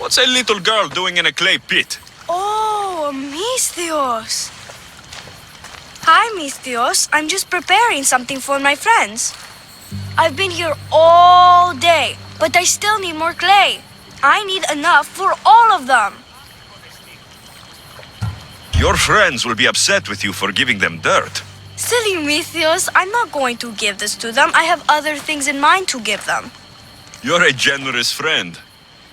What's a little girl doing in a clay pit? Oh, Misthios. Hi, Misthios. I'm just preparing something for my friends. I've been here all day, but I still need more clay. I need enough for all of them. Your friends will be upset with you for giving them dirt. Silly Misthios, I'm not going to give this to them. I have other things in mind to give them. You're a generous friend.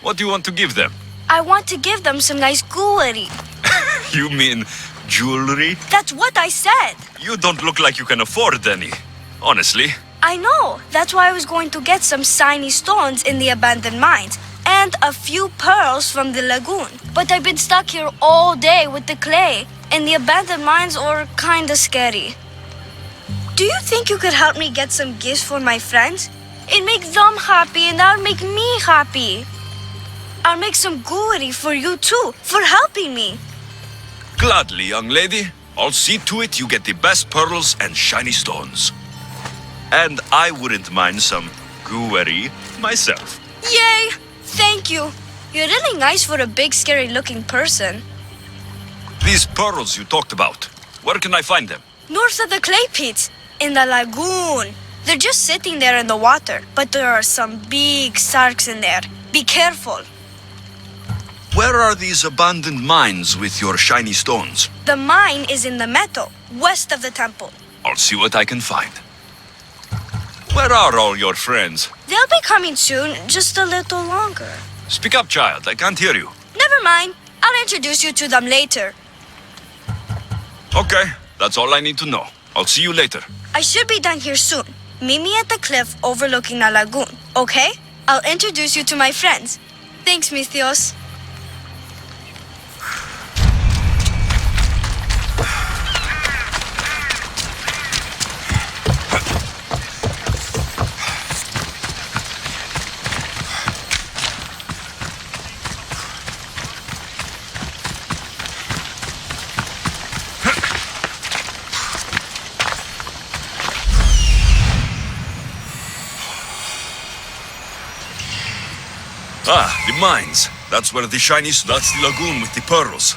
What do you want to give them? I want to give them some nice jewelry. You mean jewelry? That's what I said. You don't look like you can afford any. Honestly. I know. That's why I was going to get some shiny stones in the abandoned mines and a few pearls from the lagoon. But I've been stuck here all day with the clay, and the abandoned mines are kinda scary. Do you think you could help me get some gifts for my friends? It'd make them happy and that would make me happy. I'll make some jewelry for you too, for helping me. Gladly, young lady. I'll see to it you get the best pearls and shiny stones. And I wouldn't mind some jewelry myself. Yay! Thank you. You're really nice for a big, scary-looking person. These pearls you talked about, where can I find them? North of the clay pits, in the lagoon. They're just sitting there in the water, but there are some big sharks in there. Be careful. Where are these abandoned mines with your shiny stones? The mine is in the meadow, west of the temple. I'll see what I can find. Where are all your friends? They'll be coming soon, just a little longer. Speak up, child. I can't hear you. Never mind. I'll introduce you to them later. Okay, that's all I need to know. I'll see you later. I should be done here soon. Meet me at the cliff overlooking the lagoon, okay? I'll introduce you to my friends. Thanks, Misthios. Ah, the mines. That's where the shiny... That's the lagoon with the pearls.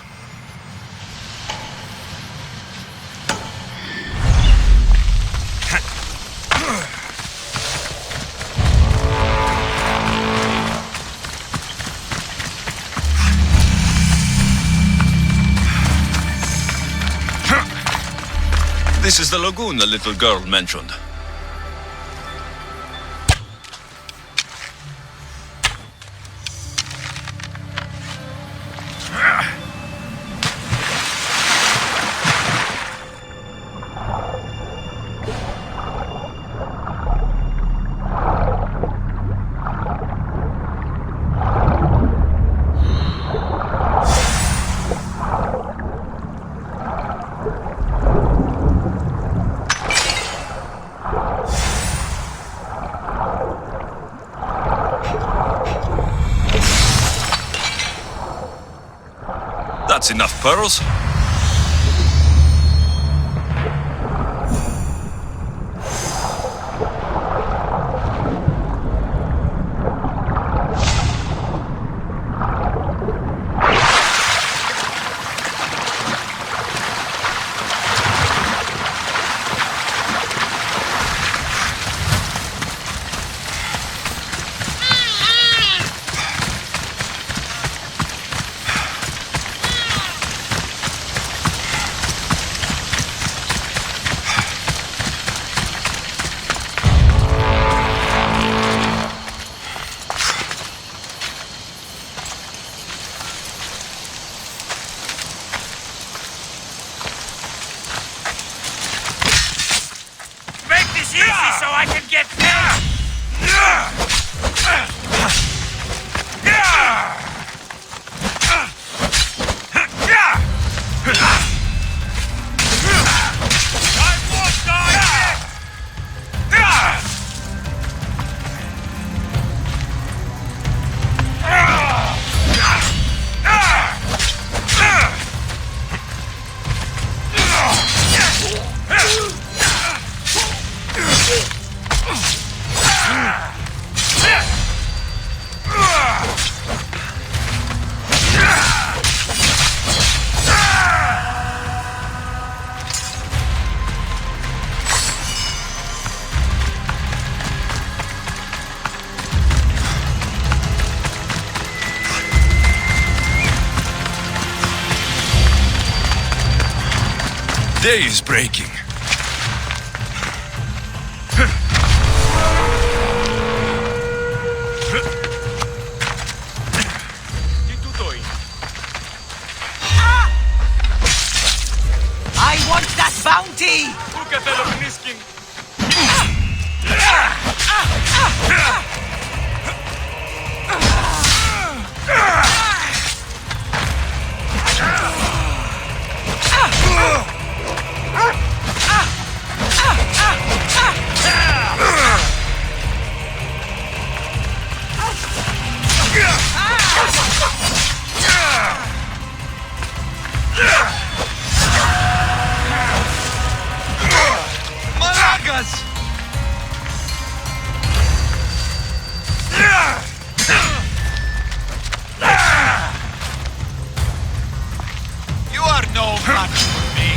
This is the lagoon the little girl mentioned. That's enough pearls. day is breaking. I want that bounty! You are no match for me.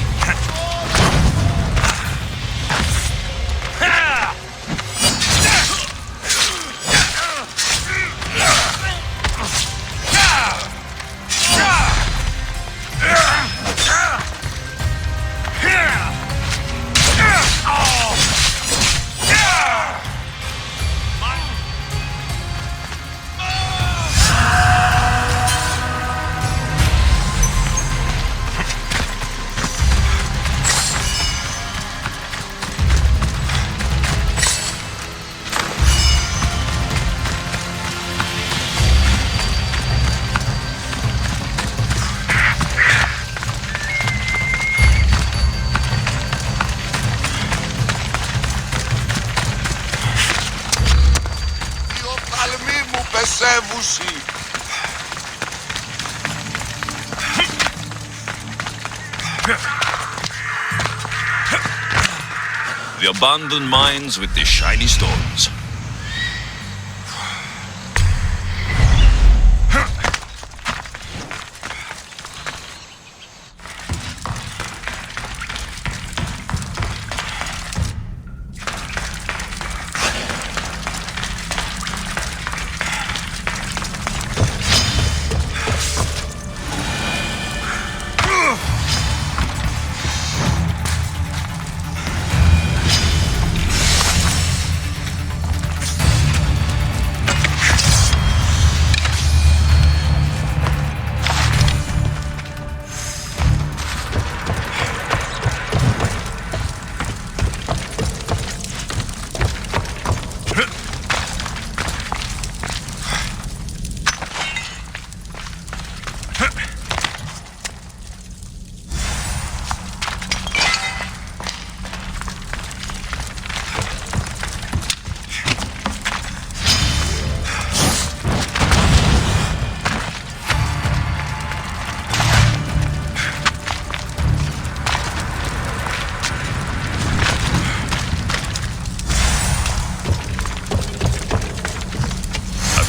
The abandoned mines with the shiny stones.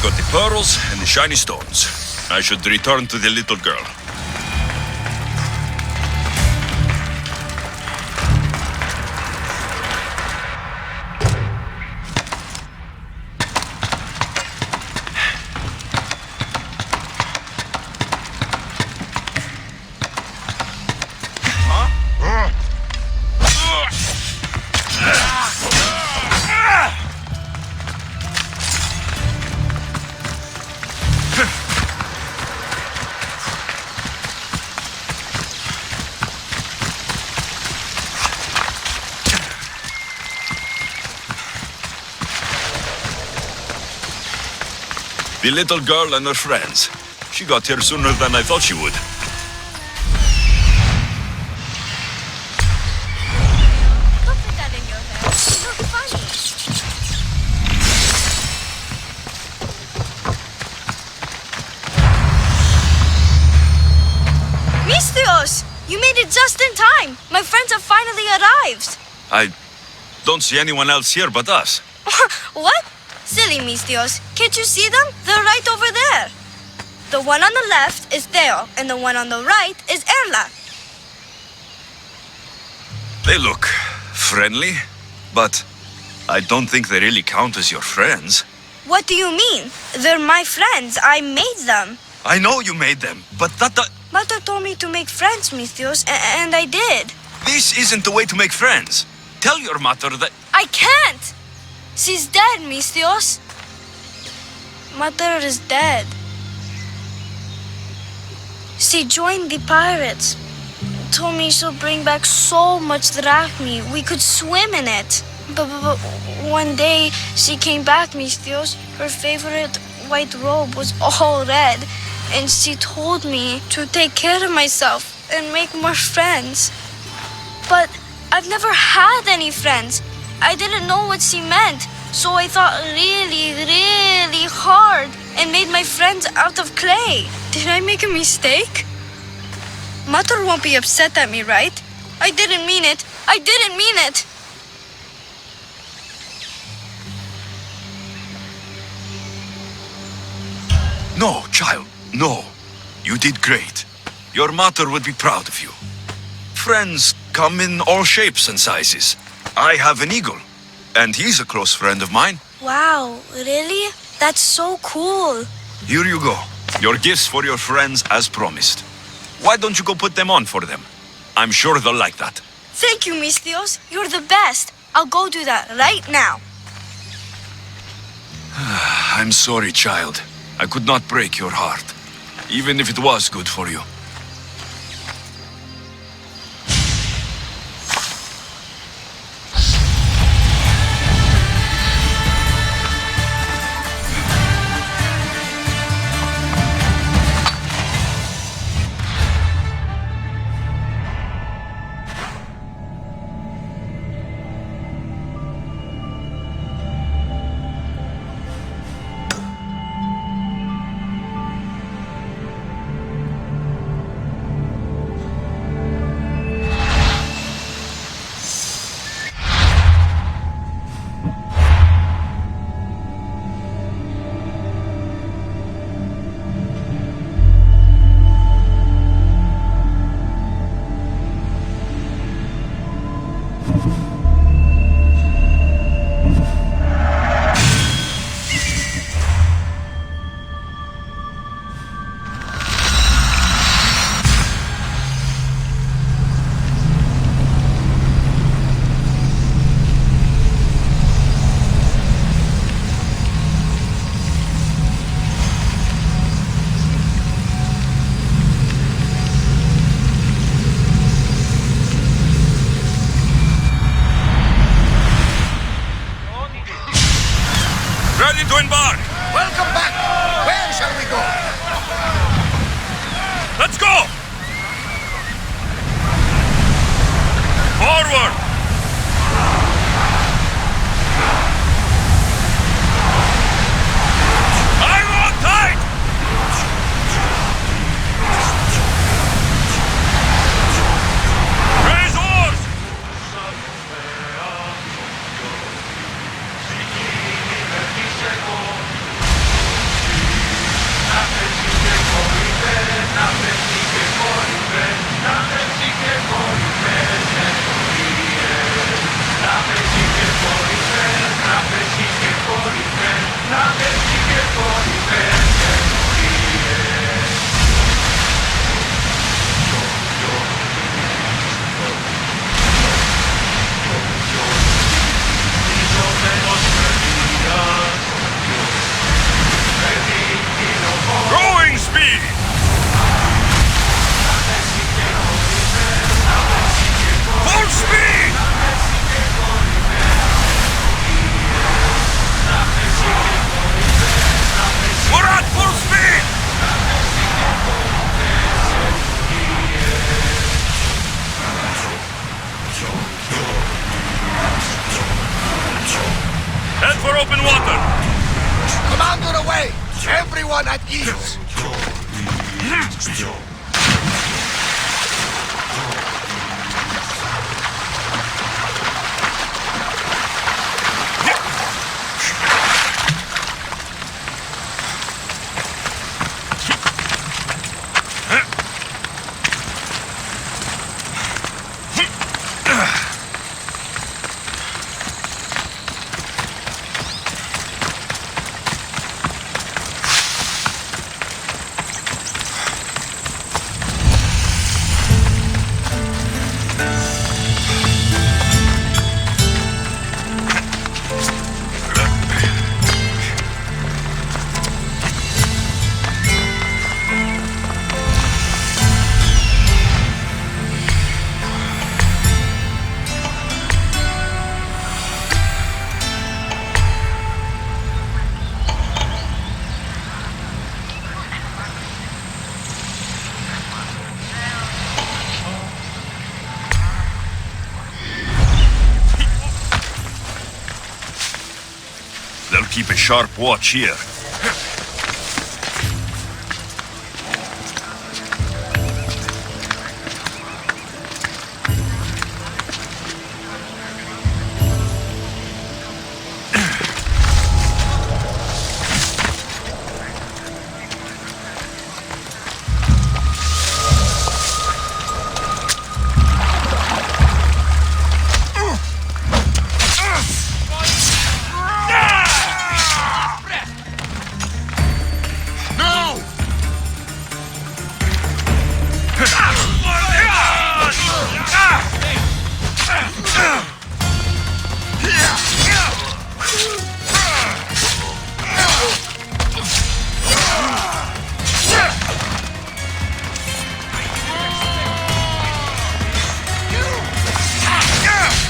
Got the pearls and the shiny stones. I should return to the little girl. The little girl and her friends. She got here sooner than I thought she would. Don't put that in your hair. You look funny. Mistios! You made it just in time. My friends have finally arrived. I don't see anyone else here but us. What? Silly Mistios. Can't you see them? They're right over there. The one on the left is Theo, and the one on the right is Erla. They look friendly, but I don't think they really count as your friends. What do you mean? They're my friends. I made them. I know you made them, but that... Mother told me to make friends, Mistios, and I did. This isn't the way to make friends. Tell your mother that... I can't! She's dead, Mistios. Mother is dead. She joined the pirates. Told me she'll bring back so much drachmi, we could swim in it. But one day she came back, Mistios. Her favorite white robe was all red. And she told me to take care of myself and make more friends. But I've never had any friends. I didn't know what she meant. So I thought really, really hard and made my friends out of clay. Did I make a mistake? Mother won't be upset at me, right? I didn't mean it. I didn't mean it. No, child, no. You did great. Your mother would be proud of you. Friends come in all shapes and sizes. I have an eagle, and he's a close friend of mine. Wow, really? That's so cool. Here you go. Your gifts for your friends as promised. Why don't you go put them on for them? I'm sure they'll like that. Thank you, Mistios. You're the best. I'll go do that right now. I'm sorry, child. I could not break your heart, even if it was good for you. Ready to embark! Welcome back! Where shall we go? Let's go! Forward! I'm on tight! Raise oars! Growing speed! Full speed! We're at full speed! Head for open water! Commander away! Everyone at ease! I'll keep a sharp watch here.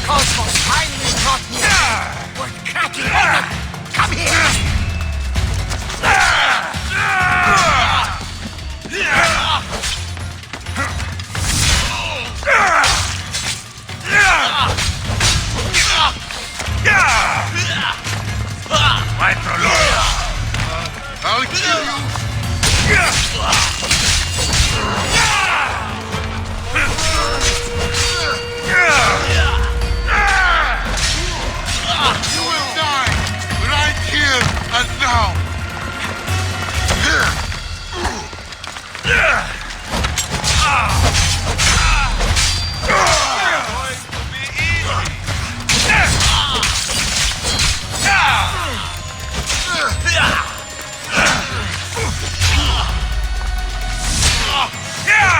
Cosmos finally caught me. We're cracking open. Come here. My prologue. I'll kill you. You will die right here and now. Yeah!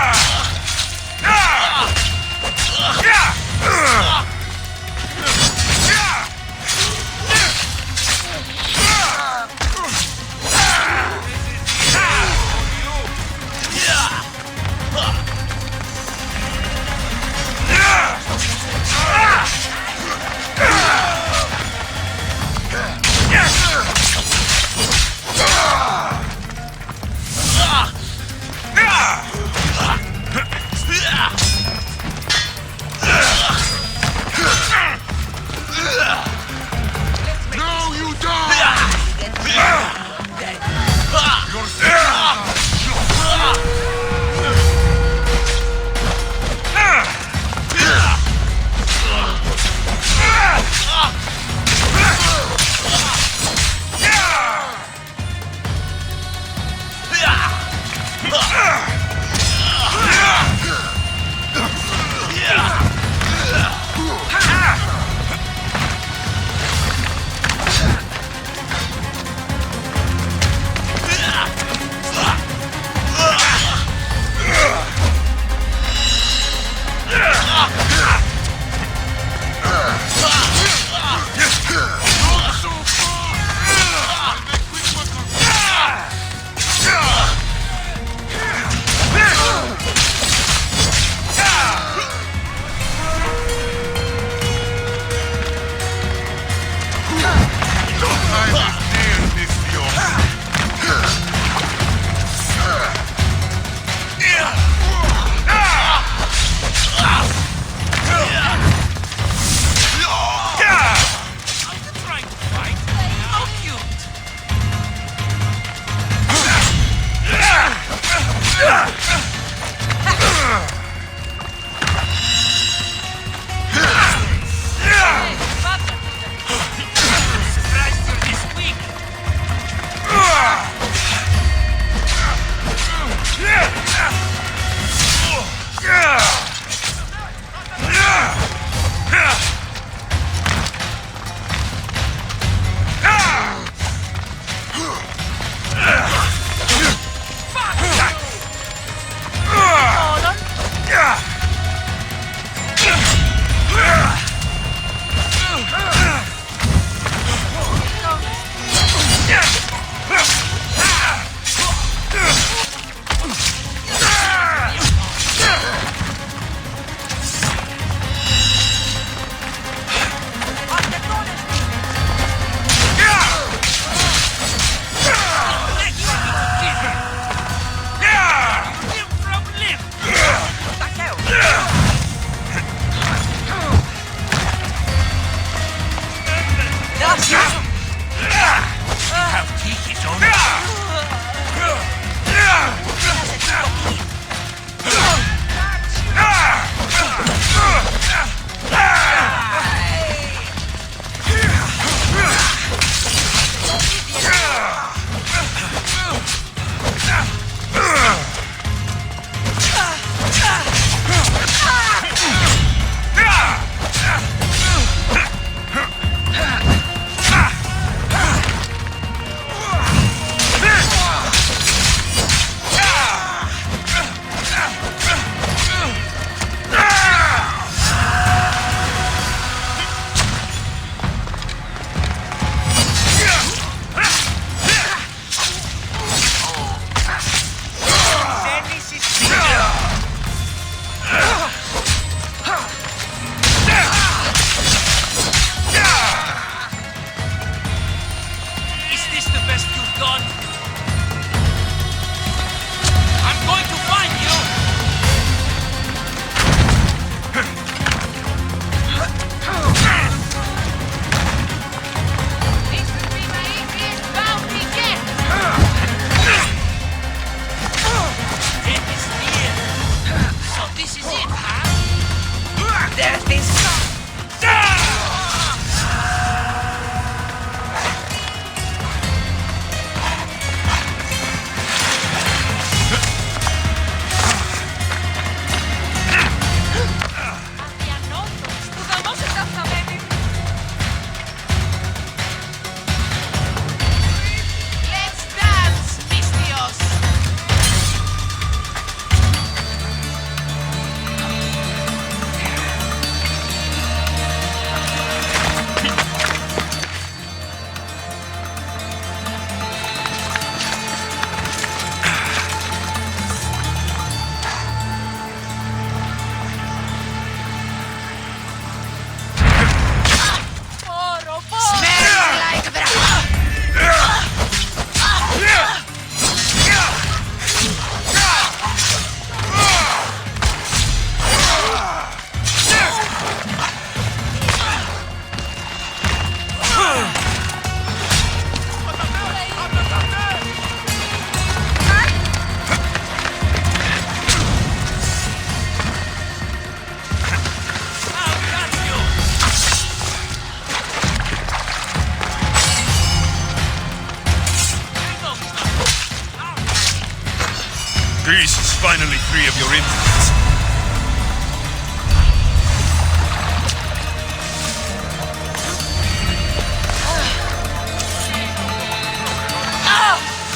Greece is finally free of your influence.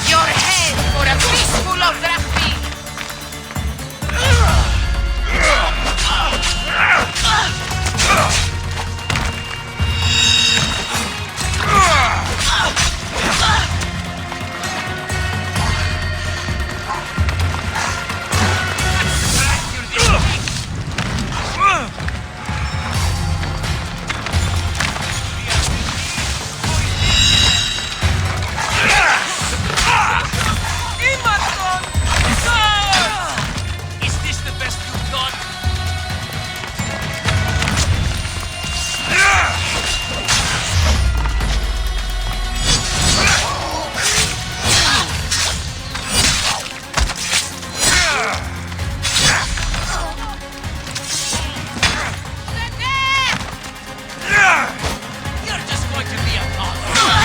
Your head for a fistful of drachmi! Is this the best you've got? You're just going to be a toddler.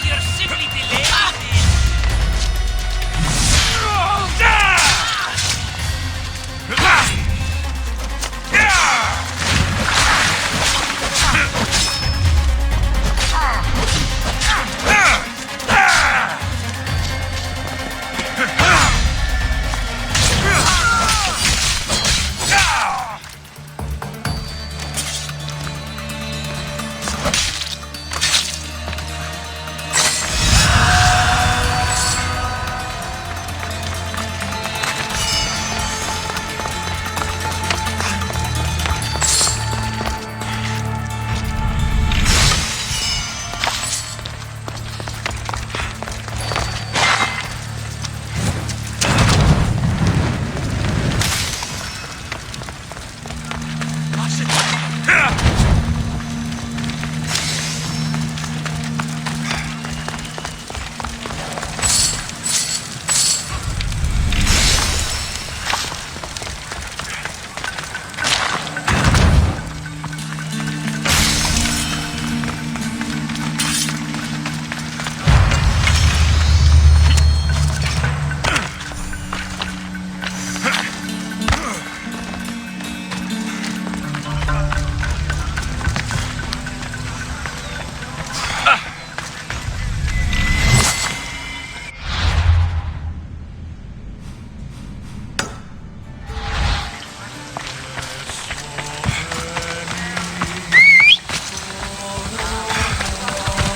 You're simply delaying this.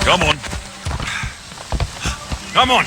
Come on. Come on.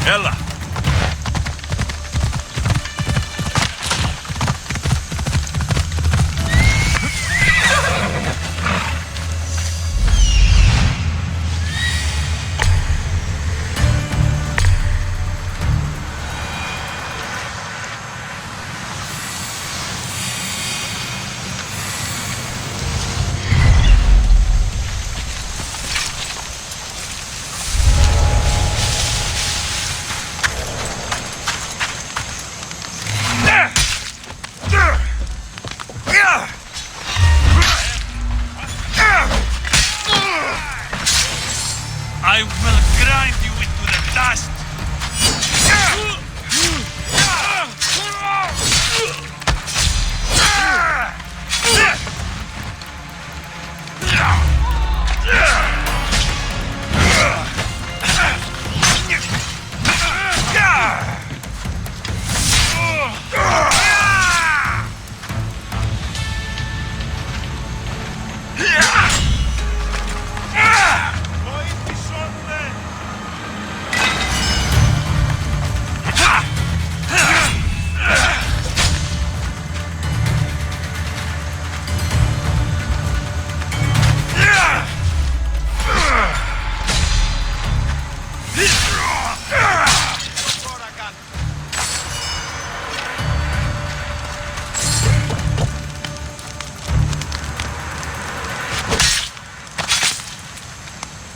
Ella. I will grind you into the dust!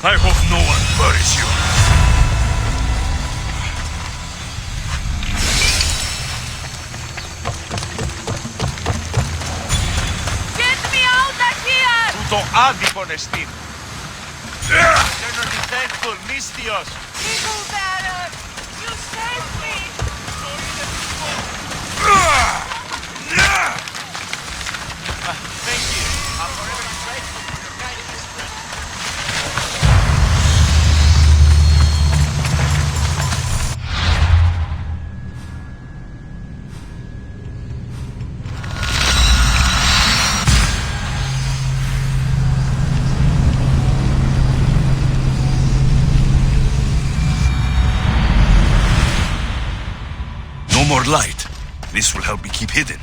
I hope no one buries you. Get me out of here! Το άδικον εστίν. Eternally thankful, Mystios. Eagle Banner! You saved me! Thank you. I'm forever grateful for your kindness, friend. No more light. This will help me keep hidden.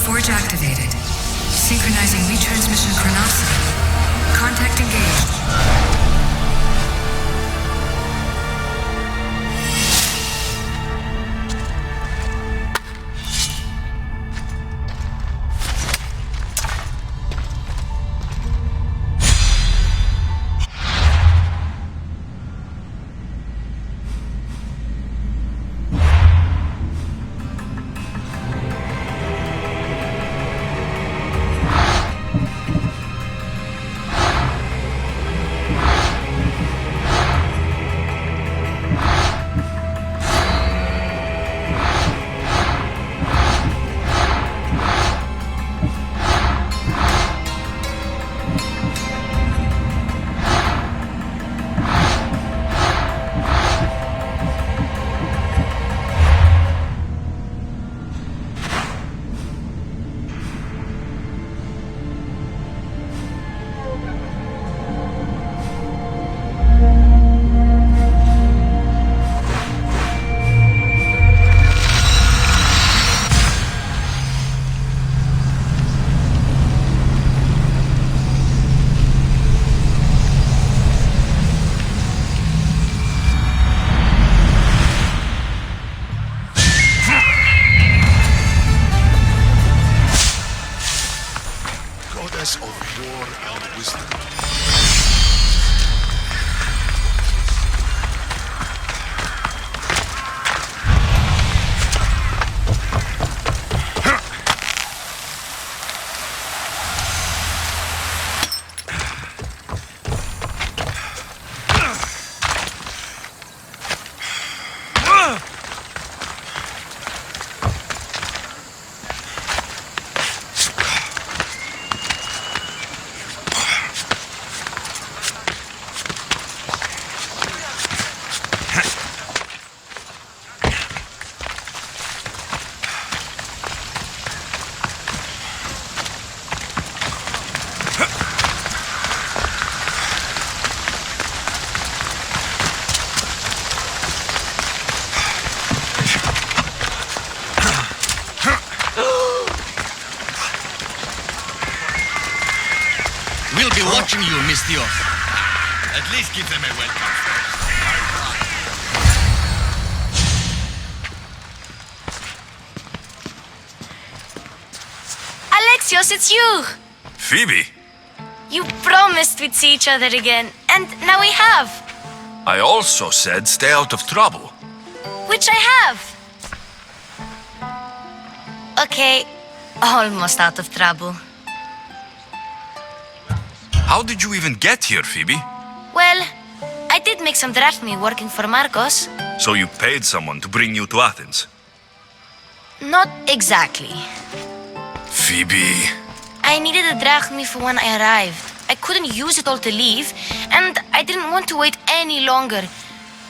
Forge activated. Synchronizing retransmission chronicity. Contact engaged. wisdom. We'll be watching you, Miss Dios. At least give them a welcome. Alexios, it's you! Phoebe, You promised we'd see each other again, and now we have. I also said stay out of trouble. Which I have. Okay, almost out of trouble. How did you even get here, Phoebe? Well, I did make some drachmi working for Marcos. So you paid someone to bring you to Athens? Not exactly. Phoebe... I needed a drachmi for when I arrived. I couldn't use it all to leave, and I didn't want to wait any longer.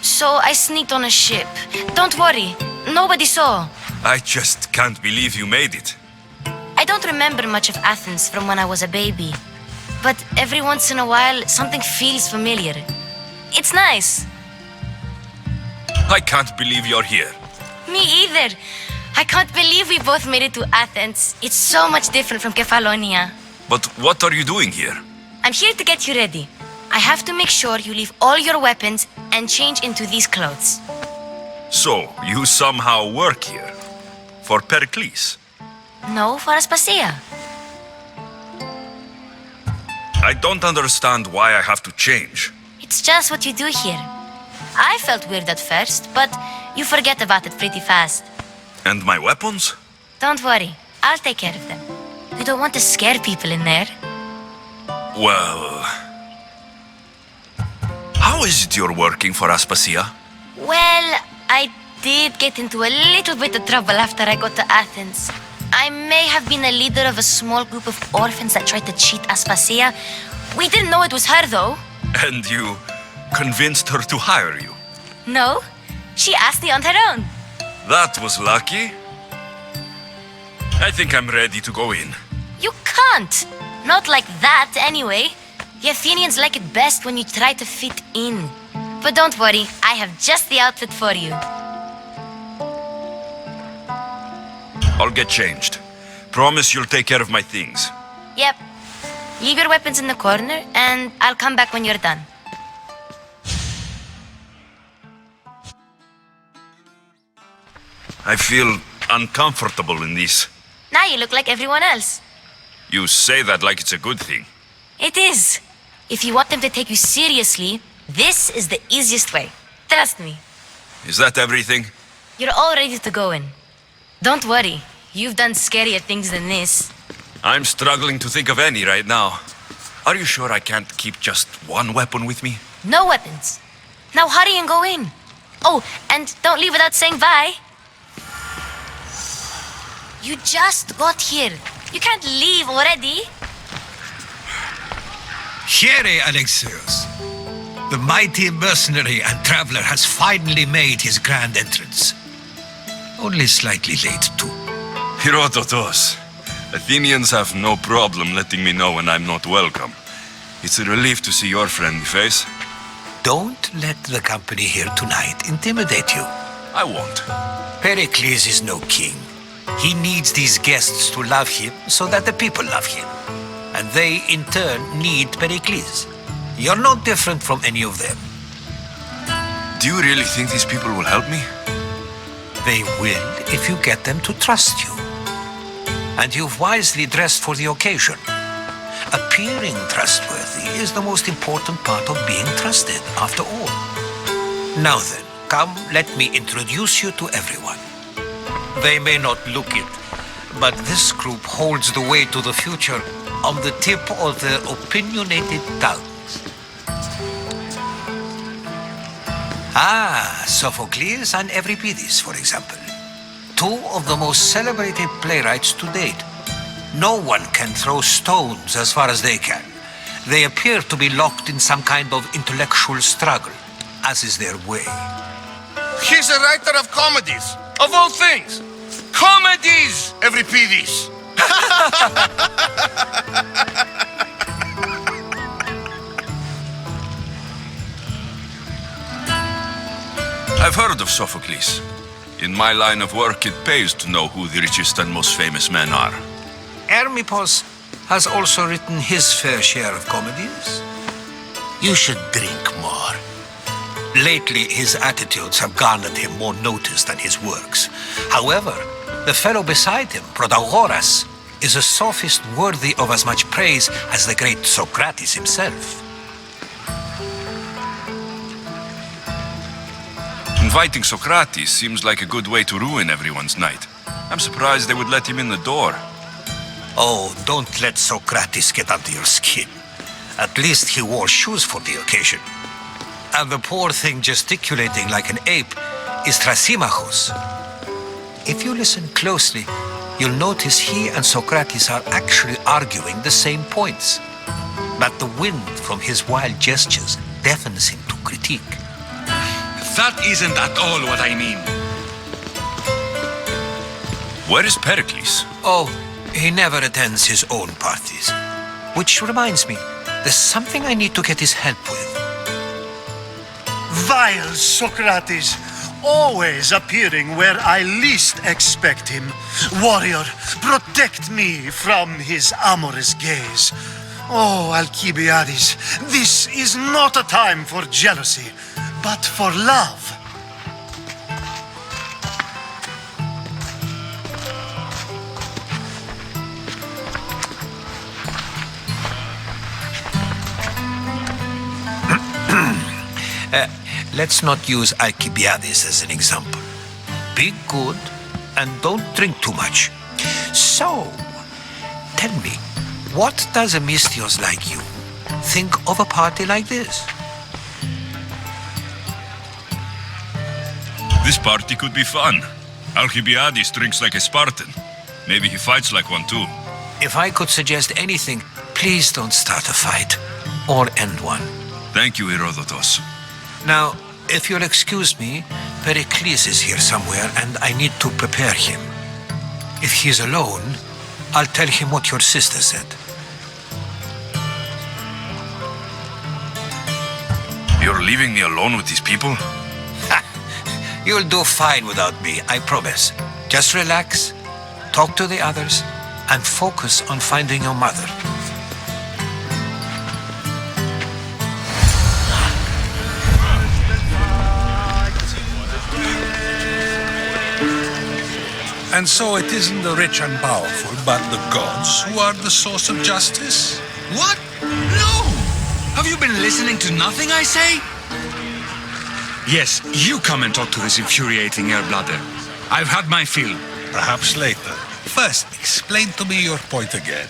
So I sneaked on a ship. Don't worry, nobody saw. I just can't believe you made it. I don't remember much of Athens from when I was a baby. But every once in a while, something feels familiar. It's nice. I can't believe you're here. Me either. I can't believe we both made it to Athens. It's so much different from Kefalonia. But what are you doing here? I'm here to get you ready. I have to make sure you leave all your weapons and change into these clothes. So, you somehow work here? For Pericles? No, for Aspasia. I don't understand why I have to change. It's just what you do here. I felt weird at first, but you forget about it pretty fast. And my weapons? Don't worry, I'll take care of them. You don't want to scare people in there. Well... How is it you're working for Aspasia? Well, I did get into a little bit of trouble after I got to Athens. I may have been a leader of a small group of orphans that tried to cheat Aspasia. We didn't know it was her, though. And you convinced her to hire you? No, she asked me on her own. That was lucky. I think I'm ready to go in. You can't. Not like that, anyway. The Athenians like it best when you try to fit in. But don't worry, I have just the outfit for you. I'll get changed. Promise you'll take care of my things. Yep. Leave your weapons in the corner, and I'll come back when you're done. I feel uncomfortable in this. Now you look like everyone else. You say that like it's a good thing. It is. If you want them to take you seriously, this is the easiest way. Trust me. Is that everything? You're all ready to go in. Don't worry. You've done scarier things than this. I'm struggling to think of any right now. Are you sure I can't keep just one weapon with me? No weapons. Now hurry and go in. Oh, and don't leave without saying bye. You just got here. You can't leave already. Here, Alexios. The mighty mercenary and traveler has finally made his grand entrance. Only slightly late, too. Herodotos. Athenians have no problem letting me know when I'm not welcome. It's a relief to see your friendly face. Don't let the company here tonight intimidate you. I won't. Pericles is no king. He needs these guests to love him so that the people love him. And they, in turn, need Pericles. You're no different from any of them. Do you really think these people will help me? They will if you get them to trust you. And you've wisely dressed for the occasion, appearing trustworthy. empathy is the most important part of being trusted, after all. Now then, come, let me introduce you to everyone. They may not look it, but this group holds the way to the future on the tip of their opinionated tongues. Ah, Sophocles and Euripides, for example. Two of the most celebrated playwrights to date. No one can throw stones as far as they can. They appear to be locked in some kind of intellectual struggle, as is their way. He's a writer of comedies, of all things. Comedies, Euripides. I've heard of Sophocles. In my line of work, it pays to know who the richest and most famous men are. Hermippos has also written his fair share of comedies. You should drink more. Lately, his attitudes have garnered him more notice than his works. However, the fellow beside him, Protagoras, is a sophist worthy of as much praise as the great Socrates himself. Inviting Socrates seems like a good way to ruin everyone's night. I'm surprised they would let him in the door. Oh, don't let Socrates get under your skin. At least he wore shoes for the occasion. And the poor thing gesticulating like an ape is Thrasymachos. If you listen closely, you'll notice he and Socrates are actually arguing the same points. But the wind from his wild gestures deafens him to critique. That isn't at all what I mean. Where is Pericles? Oh, he never attends his own parties. Which reminds me, there's something I need to get his help with. Vile Socrates, always appearing where I least expect him. Warrior, protect me from his amorous gaze. Oh, Alcibiades, this is not a time for jealousy, but for love. Let's not use Alcibiades as an example. Be good and don't drink too much. So, tell me, what does a Mystios like you think of a party like this? This party could be fun. Alcibiades drinks like a Spartan. Maybe he fights like one too. If I could suggest anything, please don't start a fight or end one. Thank you, Herodotus. Now, if you'll excuse me, Pericles is here somewhere and I need to prepare him. If he's alone, I'll tell him what your sister said. You're leaving me alone with these people? You'll do fine without me, I promise. Just relax, talk to the others, and focus on finding your mother. And so it isn't the rich and powerful, but the gods who are the source of justice? What? No! Have you been listening to nothing I say? Yes, you come and talk to this infuriating airbladder. I've had my fill. Perhaps later. First, explain to me your point again.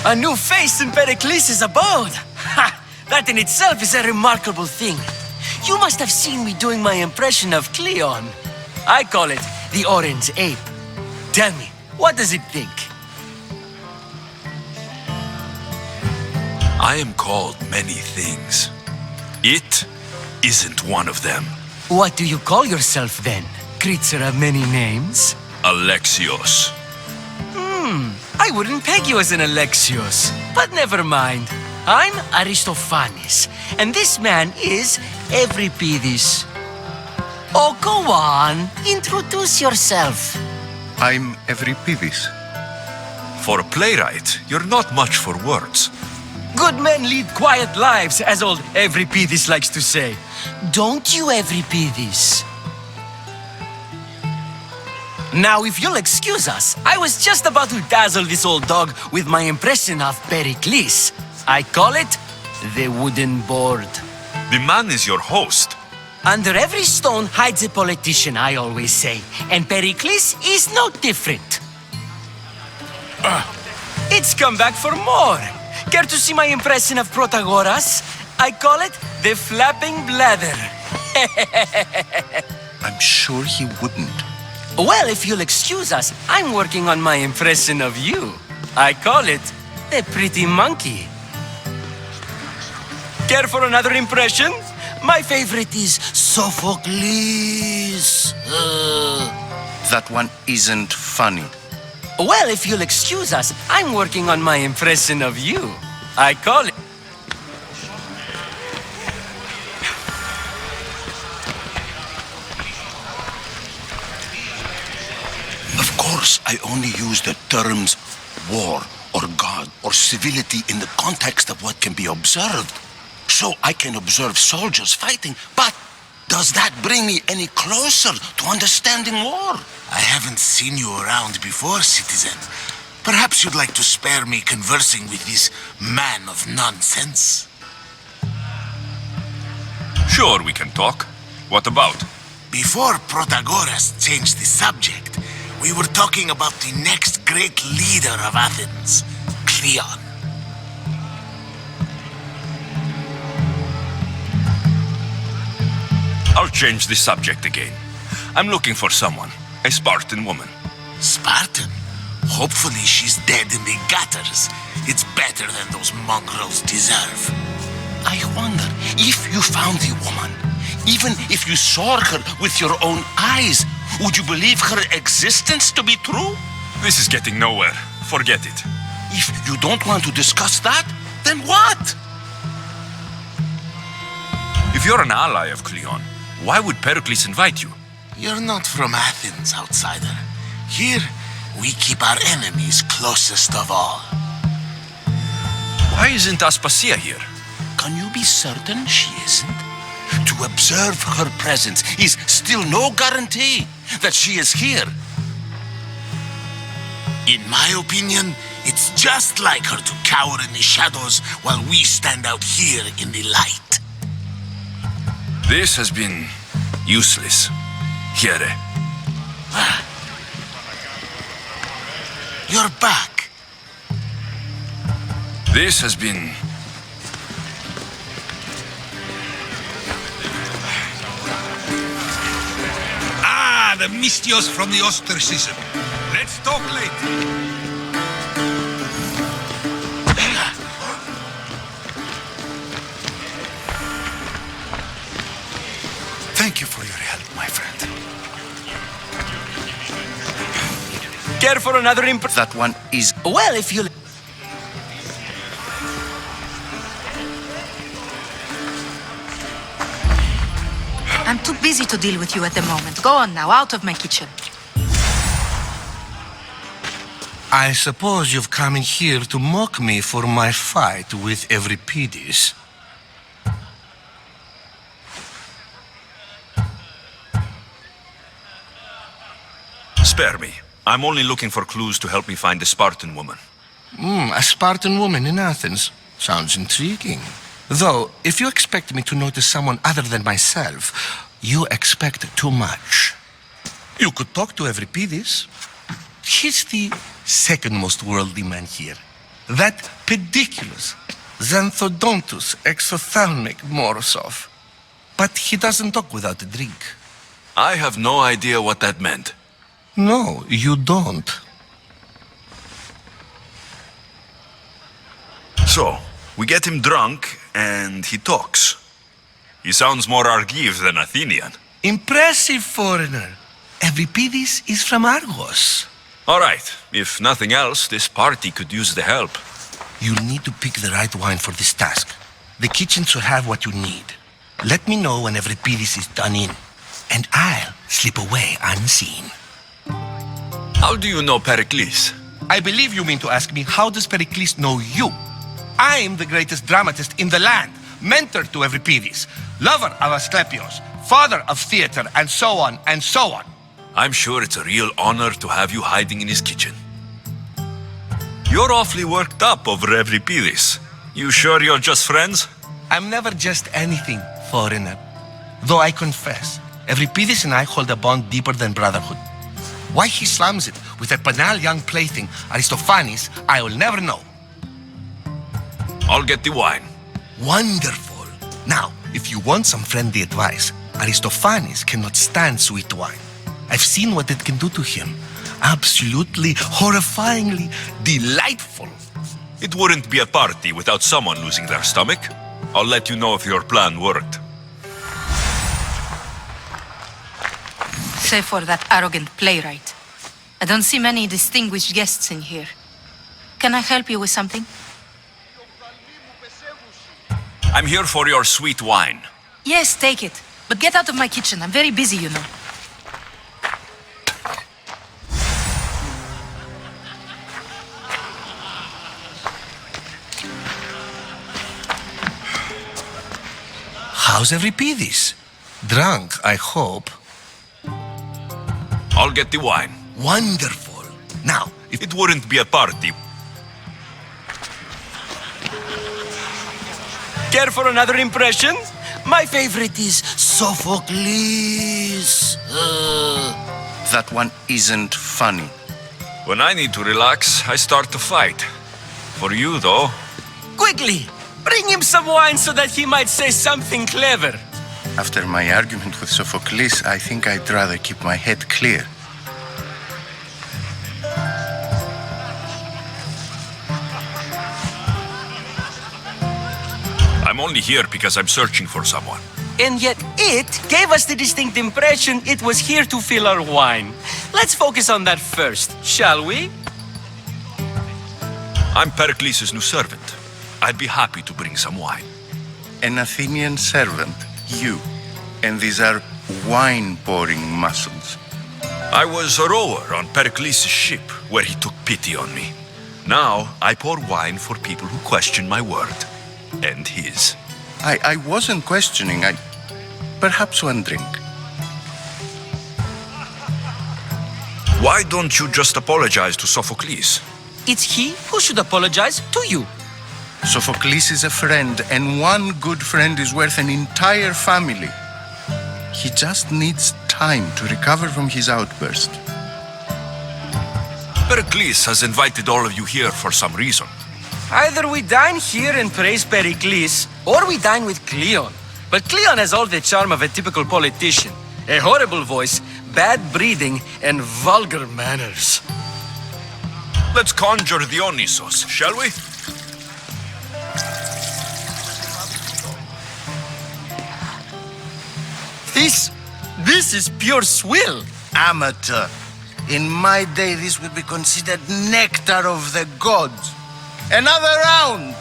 A new face in Pericles' abode! Ha! That in itself is a remarkable thing. You must have seen me doing my impression of Cleon. I call it the Orange Ape. Tell me, what does it think? I am called many things. It isn't one of them. What do you call yourself then? Creature of many names? Alexios. I wouldn't peg you as an Alexios, but never mind. I'm Aristophanes, and this man is Euripides. Oh, go on. Introduce yourself. I'm Euripides. For a playwright, you're not much for words. Good men lead quiet lives, as old Euripides likes to say. Don't you, Euripides? Now, if you'll excuse us, I was just about to dazzle this old dog with my impression of Pericles. I call it the wooden board. The man is your host. Under every stone hides a politician, I always say. And Pericles is no different. It's come back for more. Care to see my impression of Protagoras? I call it the flapping bladder. I'm sure he wouldn't. Well, if you'll excuse us, I'm working on my impression of you. I call it the pretty monkey. Care for another impression? My favorite is Sophocles. That one isn't funny. Well, if you'll excuse us, I'm working on my impression of you. I call it... Of course, I only use the terms war or god or civility in the context of what can be observed. So I can observe soldiers fighting, but does that bring me any closer to understanding war? I haven't seen you around before, citizen. Perhaps you'd like to spare me conversing with this man of nonsense? Sure, we can talk. What about? Before Protagoras changed the subject, we were talking about the next great leader of Athens, Cleon. I'll change the subject again. I'm looking for someone. A Spartan woman. Spartan? Hopefully she's dead in the gutters. It's better than those mongrels deserve. I wonder if you found the woman, even if you saw her with your own eyes, would you believe her existence to be true? This is getting nowhere. Forget it. If you don't want to discuss that, then what? If you're an ally of Cleon, why would Pericles invite you? You're not from Athens, outsider. Here, we keep our enemies closest of all. Why isn't Aspasia here? Can you be certain she isn't? To observe her presence is still no guarantee that she is here. In my opinion, it's just like her to cower in the shadows while we stand out here in the light. This has been useless. Here. You're back. This has been... Ah, the Mystios from the ostracism. Let's talk later. Thank you for your help, my friend. Care for another That one is... Well, if you'll... I'm too busy to deal with you at the moment. Go on now, out of my kitchen. I suppose you've come in here to mock me for my fight with Euripides. Spare me. I'm only looking for clues to help me find a Spartan woman. A Spartan woman in Athens. Sounds intriguing. Though, if you expect me to notice someone other than myself, you expect too much. You could talk to Euripides. He's the second most worldly man here. That pediculous, xanthodontus, exophthalmic Morosov. But he doesn't talk without a drink. I have no idea what that meant. No, you don't. So, we get him drunk, and he talks. He sounds more Argive than Athenian. Impressive foreigner. Euripides is from Argos. All right, if nothing else, this party could use the help. You'll need to pick the right wine for this task. The kitchen should have what you need. Let me know when Euripides is done in, and I'll slip away unseen. How do you know Pericles? I believe you mean to ask me, how does Pericles know you? I'm the greatest dramatist in the land, mentor to Euripides, lover of Asclepios, father of theater, and so on and so on. I'm sure it's a real honor to have you hiding in his kitchen. You're awfully worked up over Euripides. You sure you're just friends? I'm never just anything, foreigner. Though I confess, Euripides and I hold a bond deeper than brotherhood. Why he slams it with a banal young plaything, Aristophanes, I will never know. I'll get the wine. Wonderful. Now, if you want some friendly advice, Aristophanes cannot stand sweet wine. I've seen what it can do to him. Absolutely, horrifyingly delightful. It wouldn't be a party without someone losing their stomach. I'll let you know if your plan worked. Save for that arrogant playwright. I don't see many distinguished guests in here. Can I help you with something? I'm here for your sweet wine. Yes, take it. But get out of my kitchen. I'm very busy, you know. How's Euripides? Drunk, I hope. I'll get the wine. Wonderful. Now, if it wouldn't be a party. Care for another impression? My favorite is Sophocles. That one isn't funny. When I need to relax, I start to fight. For you, though. Quickly! Bring him some wine so that he might say something clever. After my argument with Sophocles, I think I'd rather keep my head clear. I'm only here because I'm searching for someone. And yet it gave us the distinct impression it was here to fill our wine. Let's focus on that first, shall we? I'm Pericles' new servant. I'd be happy to bring some wine. An Athenian servant, you. And these are wine-pouring muscles. I was a rower on Pericles' ship, where he took pity on me. Now, I pour wine for people who question my word. And his. I wasn't questioning. Perhaps one drink. Why don't you just apologize to Sophocles? It's he who should apologize to you. Sophocles is a friend, and one good friend is worth an entire family. He just needs time to recover from his outburst. Pericles has invited all of you here for some reason. Either we dine here and praise Pericles, or we dine with Cleon. But Cleon has all the charm of a typical politician. A horrible voice, bad breeding, and vulgar manners. Let's conjure Dionysos, shall we? This is pure swill. Amateur. In my day, this would be considered nectar of the gods. Another round!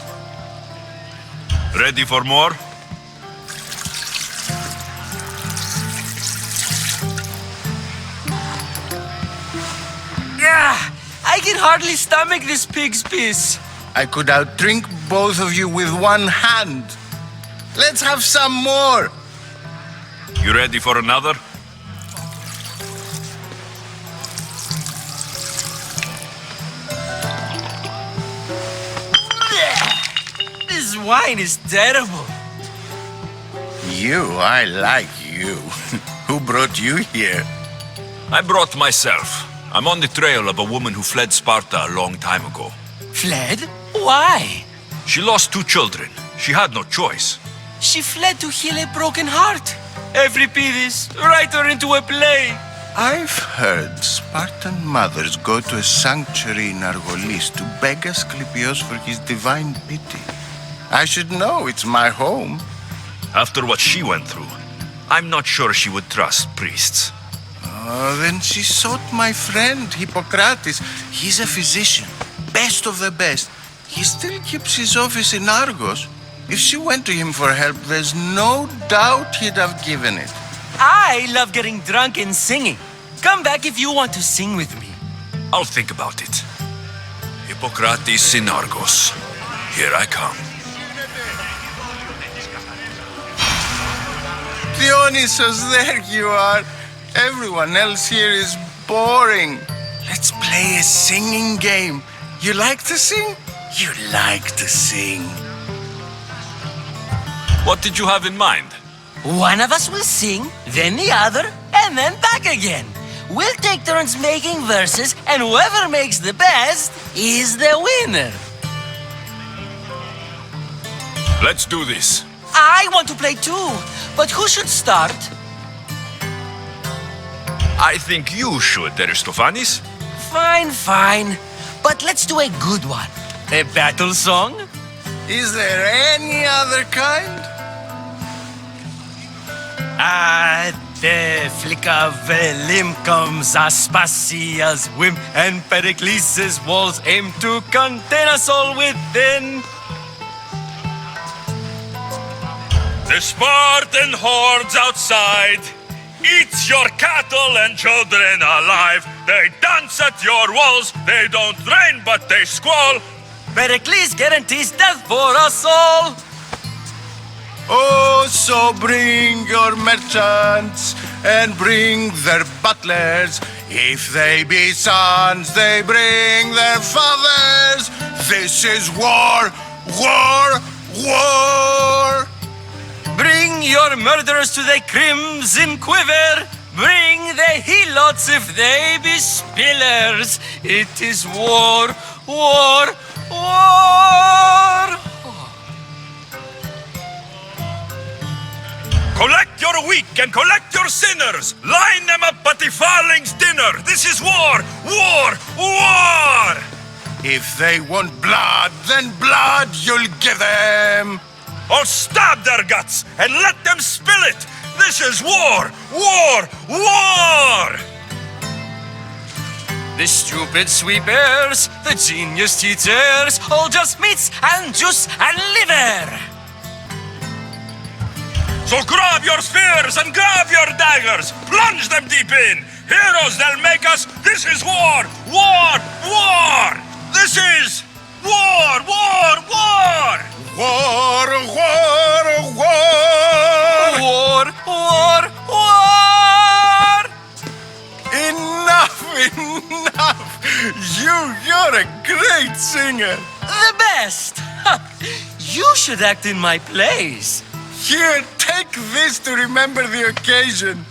Ready for more? Yeah, I can hardly stomach this pig's piss. I could outdrink both of you with one hand. Let's have some more. You ready for another? This wine is terrible. I like you. Who brought you here? I brought myself. I'm on the trail of a woman who fled Sparta a long time ago. Fled? Why? She lost 2 children. She had no choice. She fled to heal a broken heart. Euripides, write her into a play. I've heard Spartan mothers go to a sanctuary in Argolis to beg Asclepios for his divine pity. I should know, it's my home. After what she went through, I'm not sure she would trust priests. Oh, then she sought my friend, Hippocrates. He's a physician, best of the best. He still keeps his office in Argos. If she went to him for help, there's no doubt he'd have given it. I love getting drunk and singing. Come back if you want to sing with me. I'll think about it. Hippocrates in Argos. Here I come. Dionysos, there you are. Everyone else here is boring. Let's play a singing game. You like to sing? You like to sing. What did you have in mind? One of us will sing, then the other, and then back again. We'll take turns making verses, and whoever makes the best is the winner. Let's do this. I want to play too, but who should start? I think you should, Aristophanes. Fine. But let's do a good one. A battle song? Is there any other kind? At the flick of a limb comes Aspasia's whim, and Pericles' walls aim to contain us all within. The Spartan hordes outside eat your cattle and children alive. They dance at your walls. They don't rain, but they squall. Pericles guarantees death for us all. Oh, so bring your merchants and bring their butlers. If they be sons, they bring their fathers. This is war, war, war. Bring your murderers to the crimson quiver. Bring the helots if they be spillers. It is war, war, war. Collect your weak and collect your sinners. Line them up at the Farling's dinner. This is war, war, war. If they want blood, then blood you'll give them. Or stab their guts and let them spill it. This is war, war, war. The stupid sweepers, the genius teachers, all just meats and juice and liver. So grab your spears and grab your daggers. Plunge them deep in. Heroes they'll make us. This is war, war, war. This is war, war, war. War, war, war. War, war, war. Enough, enough. You're a great singer. The best. You should act in my plays. Here, take this to remember the occasion.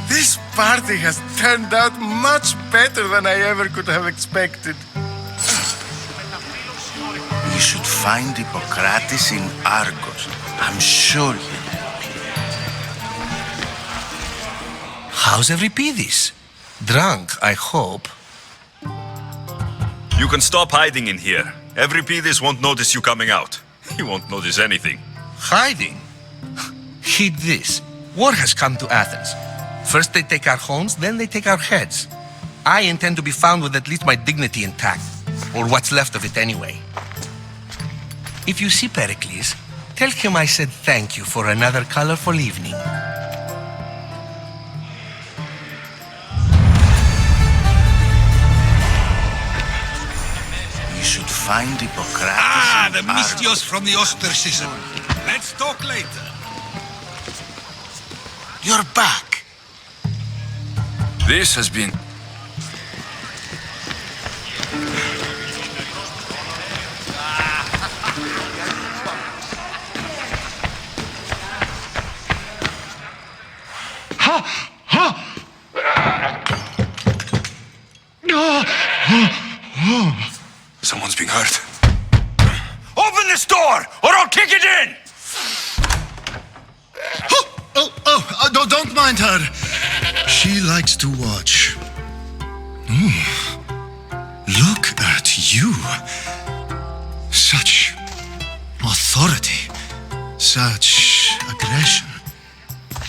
This party has turned out much better than I ever could have expected. You should find Hippocrates in Argos. I'm sure he'll help you. How's Euripides? Drunk, I hope. You can stop hiding in here. Euripides won't notice you coming out. He won't notice anything. Hiding? Heed this. War has come to Athens. First they take our homes, then they take our heads. I intend to be found with at least my dignity intact. Or what's left of it anyway. If you see Pericles, tell him I said thank you for another colorful evening. You should find Hippocrates the in Argos. mystios from the ostracism. Let's talk later. You're back. This has been... Someone's being hurt. Open this door, or I'll kick it in! Don't mind her. She likes to watch. Look at you. Such authority. Such aggression.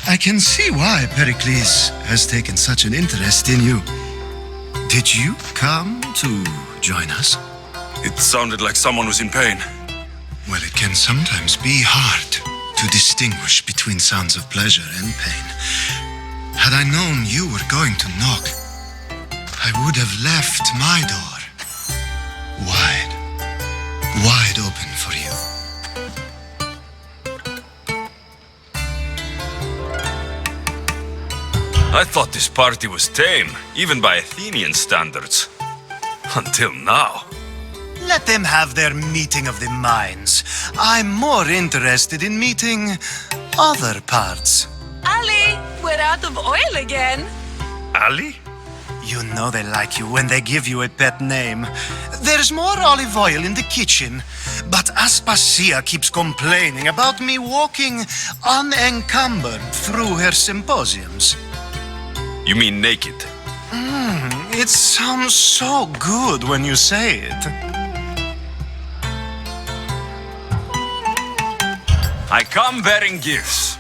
I can see why Pericles has taken such an interest in you. Did you come to join us? It sounded like someone was in pain. Well, it can sometimes be hard to distinguish between sounds of pleasure and pain. Had I known you were going to knock, I would have left my door wide open for you. I thought this party was tame, even by Athenian standards. Until now. Let them have their meeting of the minds. I'm more interested in meeting other parts. Ali, we're out of oil again. Ali? You know they like you when they give you a pet name. There's more olive oil in the kitchen, but Aspasia keeps complaining about me walking unencumbered through her symposiums. You mean naked? It sounds so good when you say it. I come bearing gifts.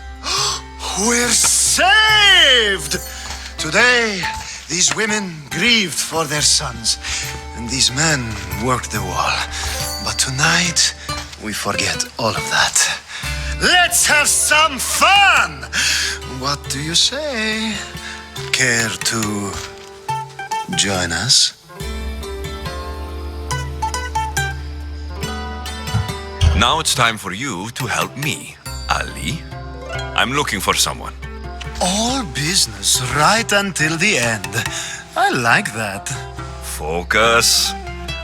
We're saved! Today, these women grieved for their sons, and these men worked the wall. But tonight, we forget all of that. Let's have some fun! What do you say? Care to join us? Now it's time for you to help me, Ali. I'm looking for someone. All business right until the end. I like that. Focus.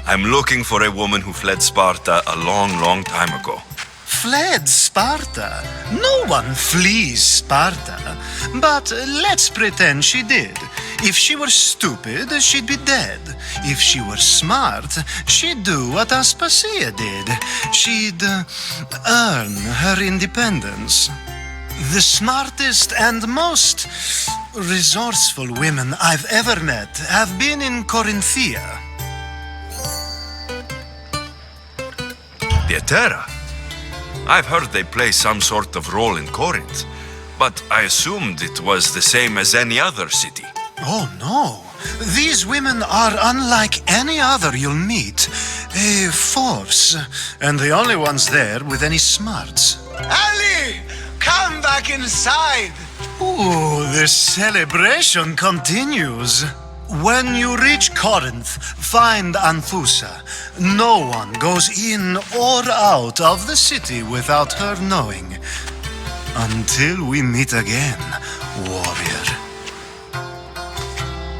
I'm looking for a woman who fled Sparta a long, long time ago. Fled Sparta? No one flees Sparta. But let's pretend she did. If she were stupid, she'd be dead. If she were smart, she'd do what Aspasia did. She'd earn her independence. The smartest and most resourceful women I've ever met have been in Corinthia. Pietera? I've heard they play some sort of role in Corinth, but I assumed it was the same as any other city. Oh, no. These women are unlike any other you'll meet. A force, and the only ones there with any smarts. Ali! Come back inside! Ooh, the celebration continues. When you reach Corinth, find Anthusa. No one goes in or out of the city without her knowing. Until we meet again, warrior.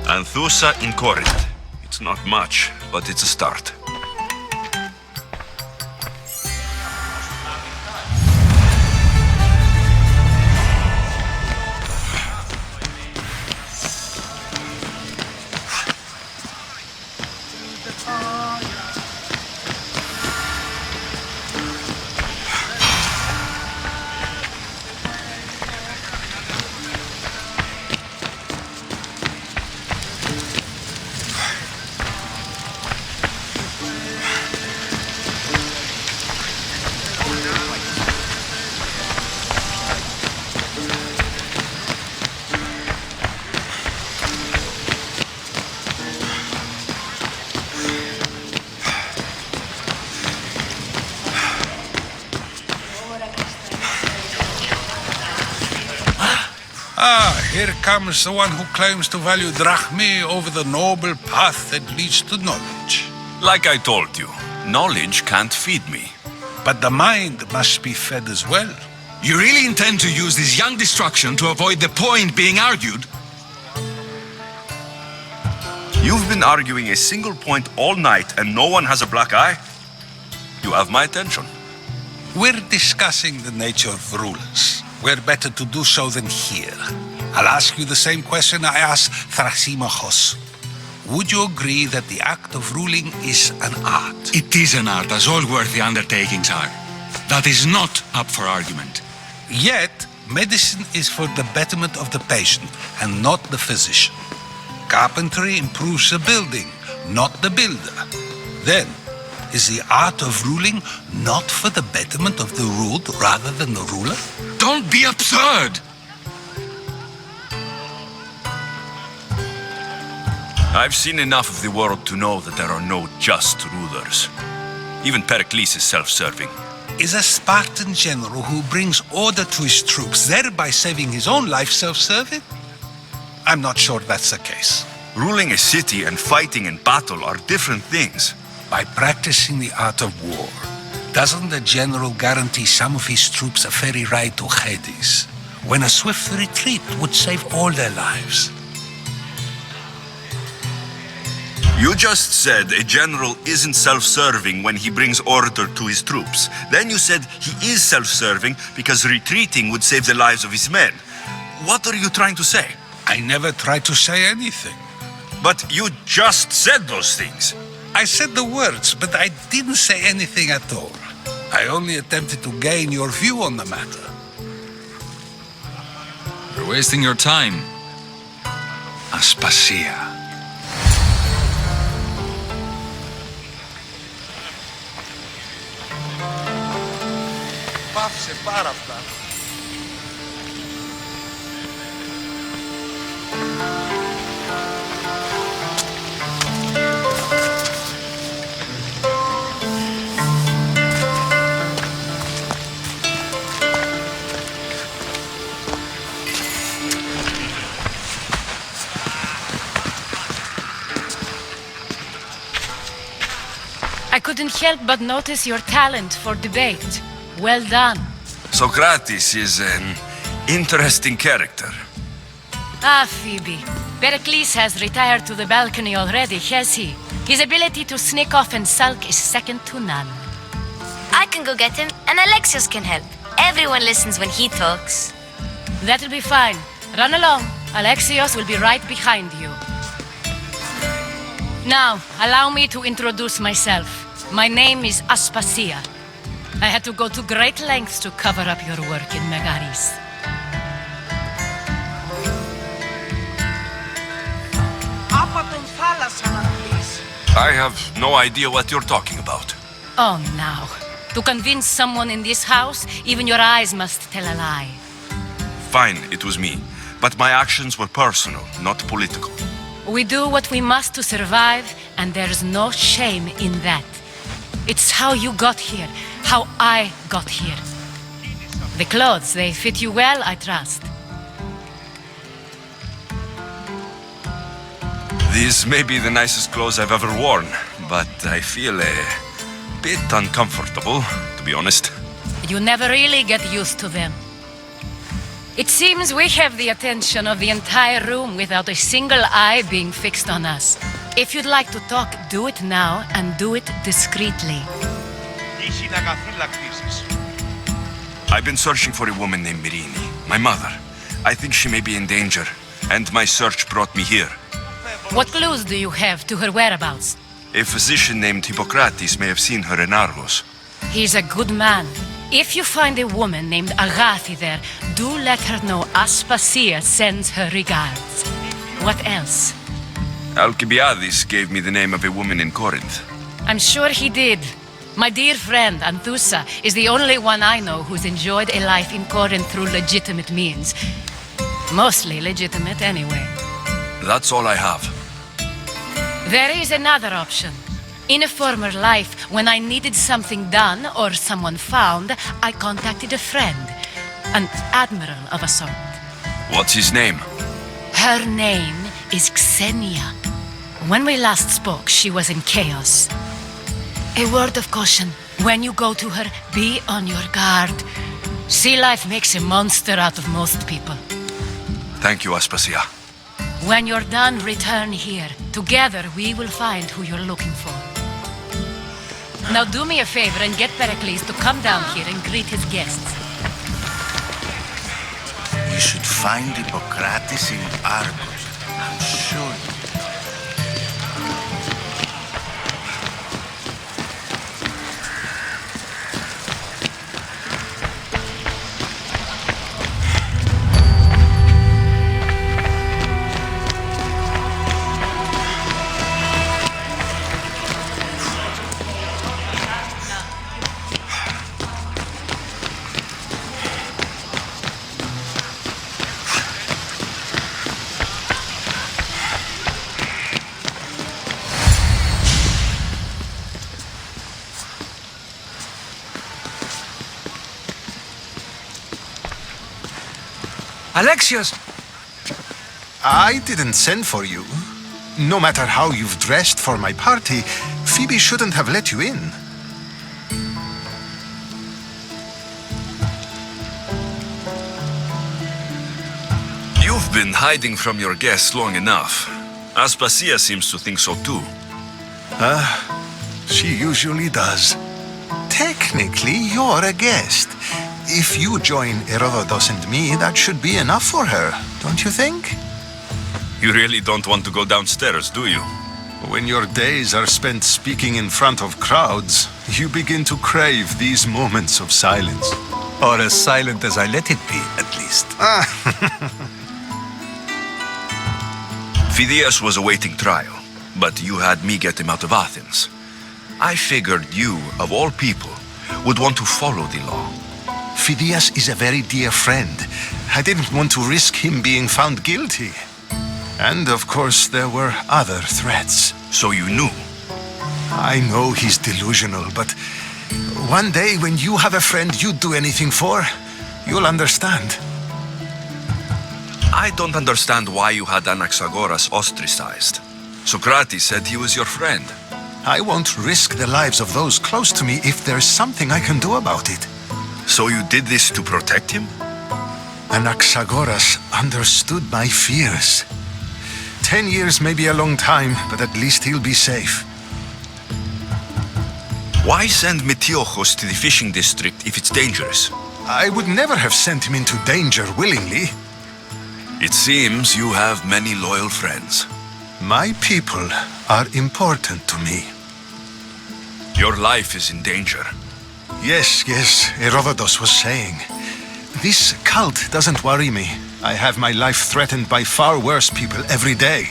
Anthusa in Corinth. It's not much, but it's a start. Here comes the one who claims to value drachmae over the noble path that leads to knowledge. Like I told you, knowledge can't feed me. But the mind must be fed as well. You really intend to use this young destruction to avoid the point being argued? You've been arguing a single point all night and no one has a black eye? You have my attention. We're discussing the nature of rulers. Where better to do so than here? I'll ask you the same question I asked Thrasymachos. Would you agree that the act of ruling is an art? It is an art, as all worthy undertakings are. That is not up for argument. Yet, medicine is for the betterment of the patient and not the physician. Carpentry improves the building, not the builder. Then, is the art of ruling not for the betterment of the ruled rather than the ruler? Don't be absurd! I've seen enough of the world to know that there are no just rulers. Even Pericles is self-serving. Is a Spartan general who brings order to his troops, thereby saving his own life, self-serving? I'm not sure that's the case. Ruling a city and fighting in battle are different things. By practicing the art of war, doesn't the general guarantee some of his troops a ferry ride to Hades? when a swift retreat would save all their lives. You just said a general isn't self-serving when he brings order to his troops. Then you said he is self-serving because retreating would save the lives of his men. What are you trying to say? I never tried to say anything. But you just said those things. I said the words, but I didn't say anything at all. I only attempted to gain your view on the matter. You're wasting your time. Aspasia. Πάψε πάρα αυτά. I couldn't help but notice your talent for debate. Well done. Socrates is an interesting character. Ah, Phoebe. Pericles has retired to the balcony already, has he? His ability to sneak off and sulk is second to none. I can go get him, and Alexios can help. Everyone listens when he talks. That'll be fine. Run along. Alexios will be right behind you. Now, allow me to introduce myself. My name is Aspasia. I had to go to great lengths to cover up your work in Megaris. I have no idea what you're talking about. Oh, now. To convince someone in this house, even your eyes must tell a lie. Fine, it was me. But my actions were personal, not political. We do what we must to survive, and there's no shame in that. It's how you got here, how I got here. The clothes, they fit you well, I trust. These may be the nicest clothes I've ever worn, but I feel a bit uncomfortable, to be honest. You never really get used to them. It seems we have the attention of the entire room without a single eye being fixed on us. If you'd like to talk, do it now, and do it discreetly. I've been searching for a woman named Mirini, my mother. I think she may be in danger, and my search brought me here. What clues do you have to her whereabouts? A physician named Hippocrates may have seen her in Argos. He's a good man. If you find a woman named Agathi there, do let her know Aspasia sends her regards. What else? Alcibiades gave me the name of a woman in Corinth. I'm sure he did. My dear friend, Anthusa, is the only one I know who's enjoyed a life in Corinth through legitimate means. Mostly legitimate, anyway. That's all I have. There is another option. In a former life, when I needed something done or someone found, I contacted a friend. An admiral of a sort. What's his name? Her name is Xenia. When we last spoke, she was in chaos. A word of caution. When you go to her, be on your guard. Sea life makes a monster out of most people. Thank you, Aspasia. When you're done, return here. Together, we will find who you're looking for. Now do me a favor and get Pericles to come down here and greet his guests. You should find Hippocrates in Argos. I'm sure you will. Alexios! I didn't send for you. No matter how you've dressed for my party, Phoebe shouldn't have let you in. been hiding from your guests long enough. Aspasia seems to think so too. She usually does. Technically, you're a guest. If you join Herodotus and me, that should be enough for her, don't you think? You really don't want to go downstairs, do you? When your days are spent speaking in front of crowds, you begin to crave these moments of silence. Or as silent as I let it be, at least. Phidias was awaiting trial, but you had me get him out of Athens. I figured you, of all people, would want to follow the law. Phidias is a very dear friend. I didn't want to risk him being found guilty. And of course, there were other threats. So you knew? I know he's delusional, but one day when you have a friend you'd do anything for, you'll understand. I don't understand why you had Anaxagoras ostracized. Socrates said he was your friend. I won't risk the lives of those close to me if there's something I can do about it. So you did this to protect him? Anaxagoras understood my fears. 10 years may be a long time, but at least he'll be safe. Why send Metiochos to the fishing district if it's dangerous? I would never have sent him into danger willingly. It seems you have many loyal friends. My people are important to me. Your life is in danger. Yes, Herodotus was saying. This cult doesn't worry me. I have my life threatened by far worse people every day.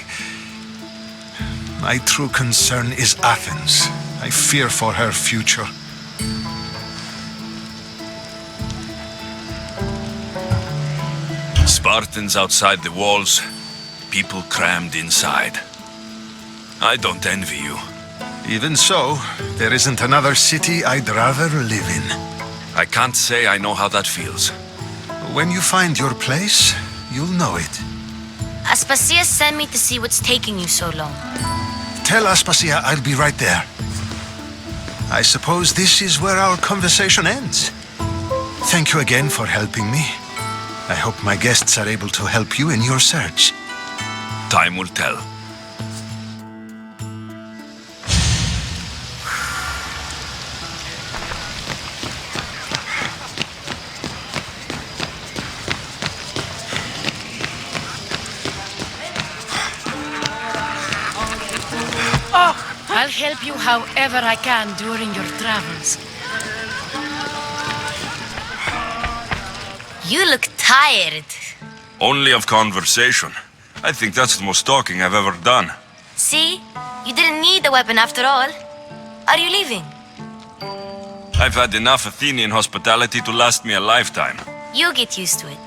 My true concern is Athens. I fear for her future. Spartans outside the walls, people crammed inside. I don't envy you. Even so, there isn't another city I'd rather live in. I can't say I know how that feels. When you find your place, you'll know it. Aspasia sent me to see what's taking you so long. Tell Aspasia I'll be right there. I suppose this is where our conversation ends. Thank you again for helping me. I hope my guests are able to help you in your search. Time will tell. I'll help you however I can during your travels. You look tired. Only of conversation. I think that's the most talking I've ever done. See? You didn't need the weapon after all. Are you leaving? I've had enough Athenian hospitality to last me a lifetime. You get used to it.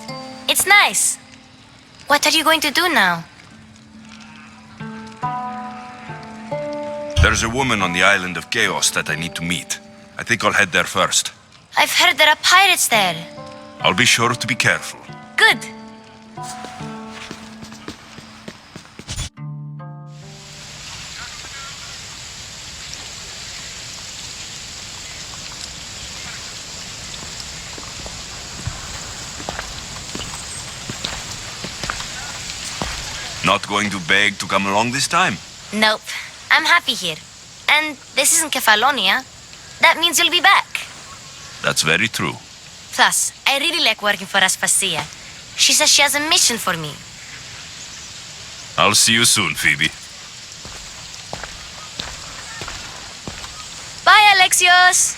It's nice. What are you going to do now? There's a woman on the island of Chaos that I need to meet. I think I'll head there first. I've heard there are pirates there. I'll be sure to be careful. Good. Not going to beg to come along this time? Nope. I'm happy here. And this isn't Kefalonia. That means you'll be back. That's very true. Plus, I really like working for Aspasia. She says she has a mission for me. I'll see you soon, Phoebe. Bye, Alexios!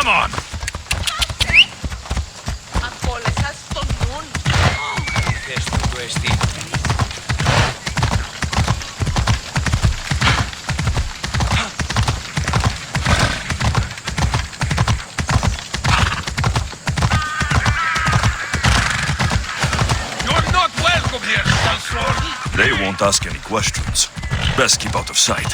Come on! They won't ask any questions. Best keep out of sight.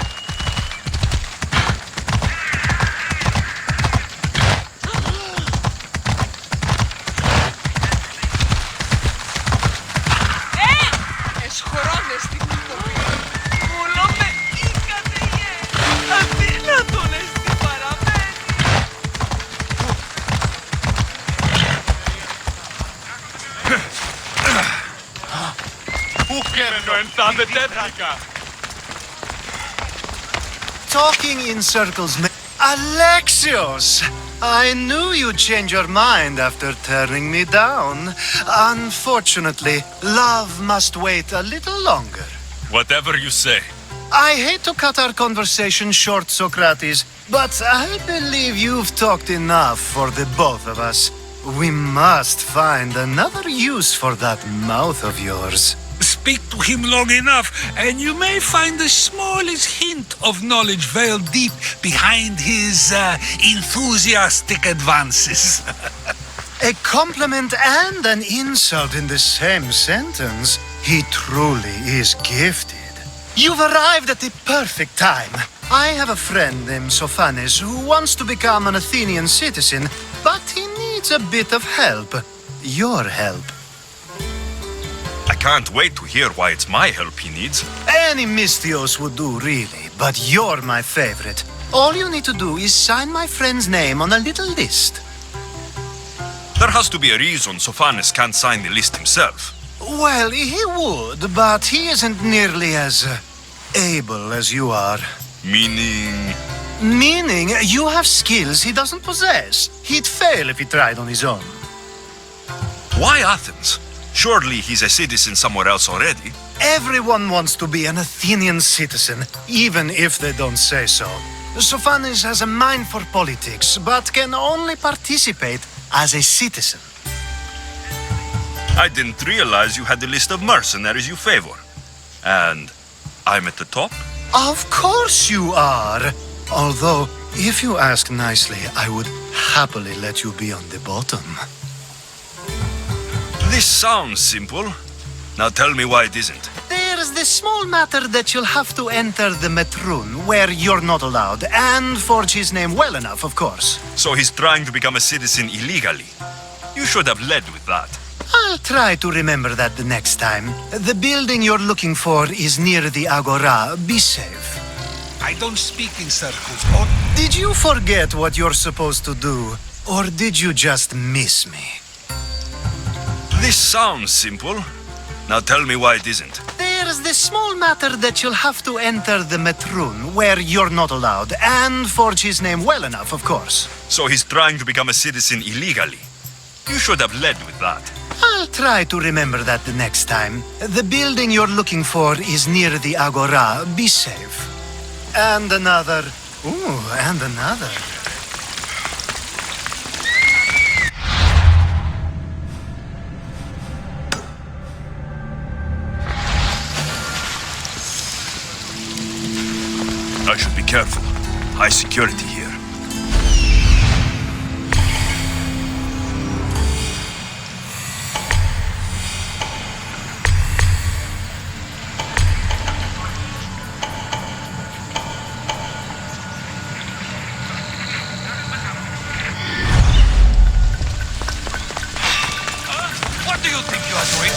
Talking in circles, Alexios! I knew you'd change your mind after turning me down. Unfortunately, love must wait a little longer. Whatever you say. I hate to cut our conversation short, Socrates, but I believe you've talked enough for the both of us. We must find another use for that mouth of yours. Speak to him long enough, and you may find the smallest hint of knowledge veiled deep behind his enthusiastic advances. A compliment and an insult in the same sentence. He truly is gifted. You've arrived at the perfect time. I have a friend named Sophanes who wants to become an Athenian citizen, but he needs a bit of help. Your help. I can't wait to hear why it's my help he needs. Any Mystios would do, really, but you're my favorite. All you need to do is sign my friend's name on a little list. There has to be a reason Sophanes can't sign the list himself. Well, he would, but he isn't nearly as able as you are. Meaning? Meaning you have skills he doesn't possess. He'd fail if he tried on his own. Why Athens? Surely he's a citizen somewhere else already. Everyone wants to be an Athenian citizen, even if they don't say so. Sophanes has a mind for politics, but can only participate as a citizen. I didn't realize you had a list of mercenaries you favor. And I'm at the top? Of course you are! Although, if you ask nicely, I would happily let you be on the bottom. This sounds simple. Now tell me why it isn't. There's the small matter that you'll have to enter the Metroon, where you're not allowed, and forge his name well enough, of course. So he's trying to become a citizen illegally. You should have led with that. I'll try to remember that the next time. The building you're looking for is near the Agora. Be safe. I don't speak in circles. Did you forget what you're supposed to do? Or did you just miss me? This sounds simple. Now tell me why it isn't. There's the small matter that you'll have to enter the Metroon, where you're not allowed, and forge his name well enough, of course. So he's trying to become a citizen illegally. You should have led with that. I'll try to remember that the next time. The building you're looking for is near the Agora. Be safe. And another. Ooh, and another. I should be careful. High security here. What do you think you are doing?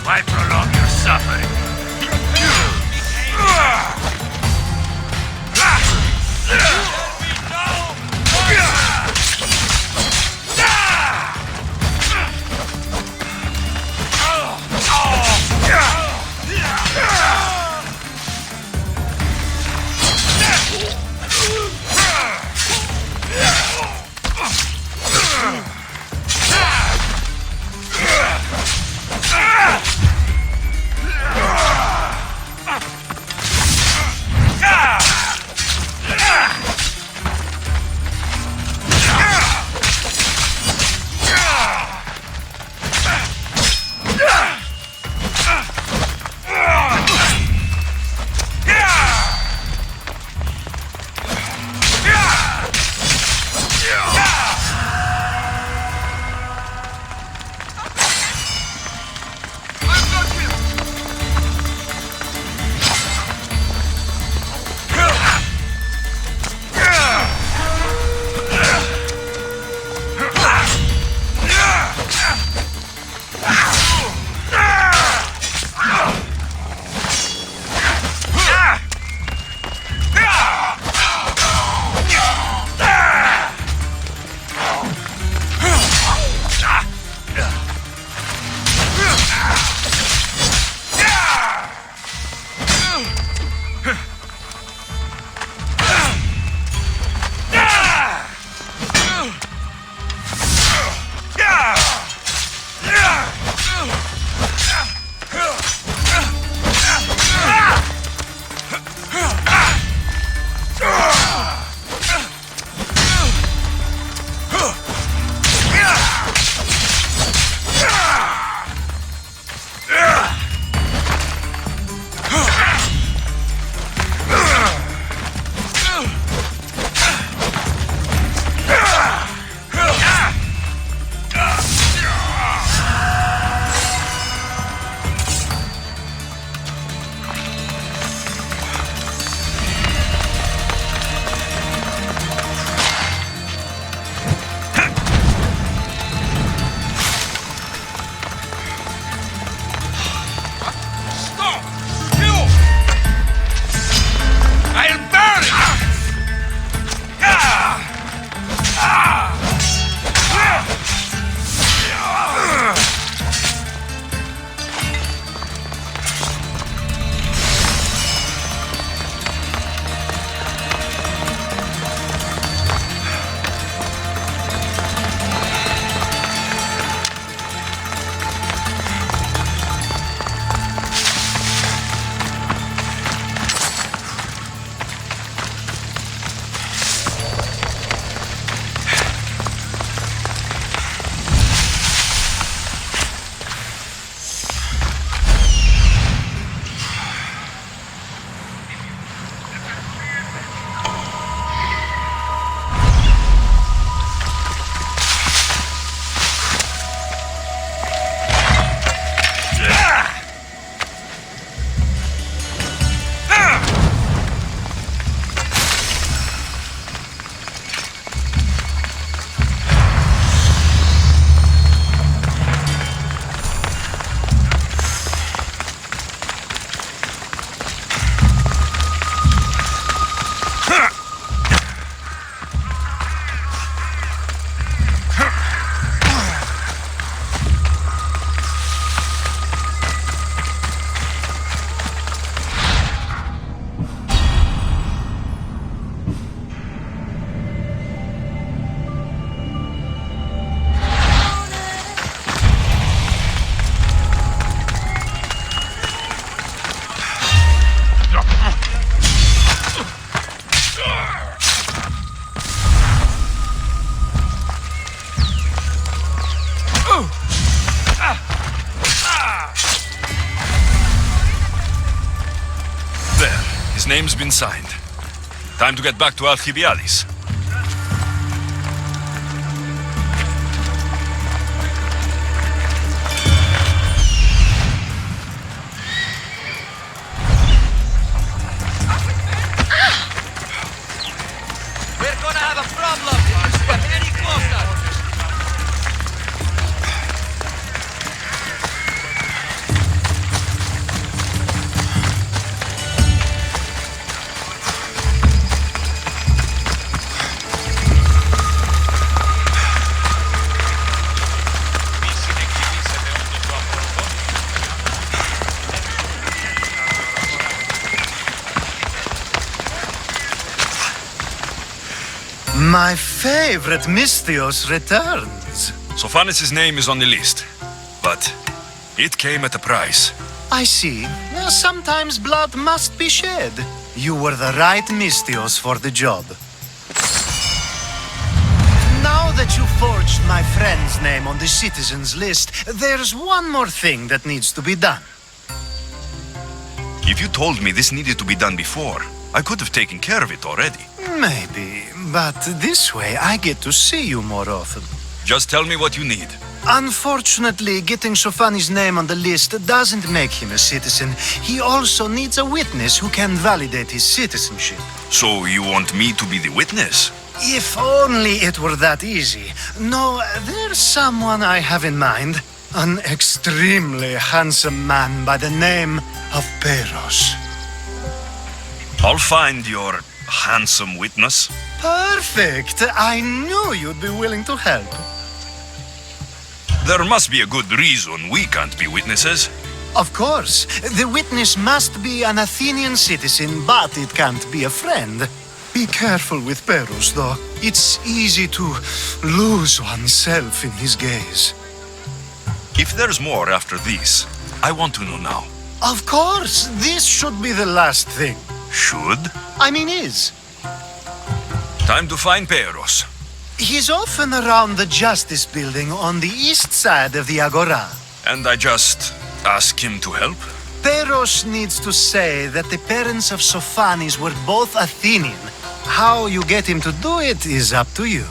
Why prolong your suffering? name's been signed. Time to get back to Alcibiades. We're gonna have a problem. Get any closer. My favorite Mystios returns. Sophanis' name is on the list, but it came at a price. I see. Sometimes blood must be shed. You were the right Mystios for the job. Now that you forged my friend's name on the citizens list, there's one more thing that needs to be done. If you told me this needed to be done before, I could have taken care of it already. Maybe, but this way I get to see you more often. Just tell me what you need. Unfortunately, getting Sophanis' name on the list doesn't make him a citizen. He also needs a witness who can validate his citizenship. So you want me to be the witness? If only it were that easy. No, there's someone I have in mind. An extremely handsome man by the name of Peros. I'll find your handsome witness. Perfect. I knew you'd be willing to help. There must be a good reason we can't be witnesses. Of course. The witness must be an Athenian citizen, but it can't be a friend. Be careful with Peros, though. It's easy to lose oneself in his gaze. If there's more after this, I want to know now. Of course. This should be the last thing. Should? I mean is. Time to find Peros. He's often around the Justice Building on the east side of the Agora. And I just ask him to help? Peros needs to say that the parents of Sophanis were both Athenian. How you get him to do it is up to you.